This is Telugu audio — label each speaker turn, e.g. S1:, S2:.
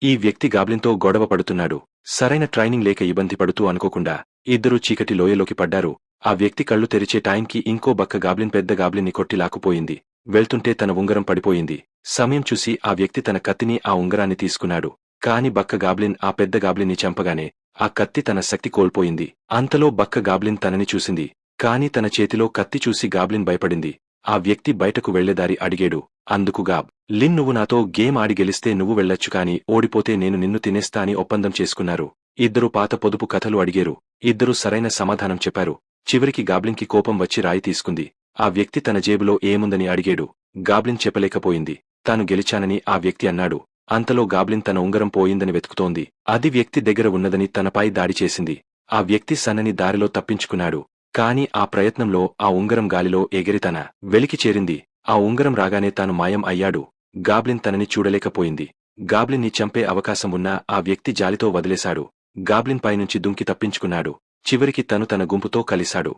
S1: ఈ వ్యక్తి గాబ్లిన్తో గొడవ పడుతున్నాడు. సరైన ట్రైనింగ్ లేక ఇబ్బంది పడుతూ అనుకోకుండా ఇద్దరూ చీకటి లోయలోకి పడ్డారు. ఆ వ్యక్తి కళ్ళు తెరిచే టైంకి ఇంకో బక్క గాబ్లిన్ పెద్ద గాబ్లిన్ని కొట్టి లాక్కుపోయింది. వెళ్తుంటే తన ఉంగరం పడిపోయింది. సమయం చూసి ఆ వ్యక్తి తన కత్తిని ఆ ఉంగరాన్ని తీసుకున్నాడు. కాని బక్క గాబ్లిన్ ఆ పెద్ద గాబ్లిన్ని చంపగానే ఆ కత్తి తన శక్తి కోల్పోయింది. అంతలో బక్క గాబ్లిన్ తనని చూసింది. కాని తన చేతిలో కత్తి చూసి గాబ్లిన్ భయపడింది. ఆ వ్యక్తి బయటకు వెళ్లేదారి అడిగాడు. అందుకు గాబ్ లిన్ నువ్వు నాతో గేమ్ ఆడి గెలిస్తే నువ్వు వెళ్ళొచ్చు కాని ఓడిపోతే నేను నిన్ను తినేస్తా అని ఒప్పందం చేసుకున్నారు. ఇద్దరు పాత పొదుపు కథలు అడిగారు. ఇద్దరూ సరైన సమాధానం చెప్పారు. చివరికి గాబ్లిన్కి కోపం వచ్చి రాయి తీసుకుంది. ఆ వ్యక్తి తన జేబులో ఏముందని అడిగాడు. గాబ్లిన్ చెప్పలేకపోయింది. తాను గెలిచానని ఆ వ్యక్తి అన్నాడు. అంతలో గాబ్లిన్ తన ఉంగరం పోయిందని వెతుకుతోంది. అది వ్యక్తి దగ్గర ఉన్నదని తనపై దాడి చేసింది. ఆ వ్యక్తి సన్నని దారిలో తప్పించుకున్నాడు. కాని ఆ ప్రయత్నంలో ఆ ఉంగరం గాలిలో ఎగిరి తన వెలికి చేరింది. ఆ ఉంగరం రాగానే తాను మాయం అయ్యాడు. గాబ్లిన్ తనని చూడలేకపోయింది. గాబ్లిన్ని చంపే అవకాశం ఉన్నా ఆ వ్యక్తి జాలితో వదిలేశాడు. గాబ్లిన్ పైనుంచి దుంకి తప్పించుకున్నాడు. చివరికి తను తన గుంపుతో కలిశాడు.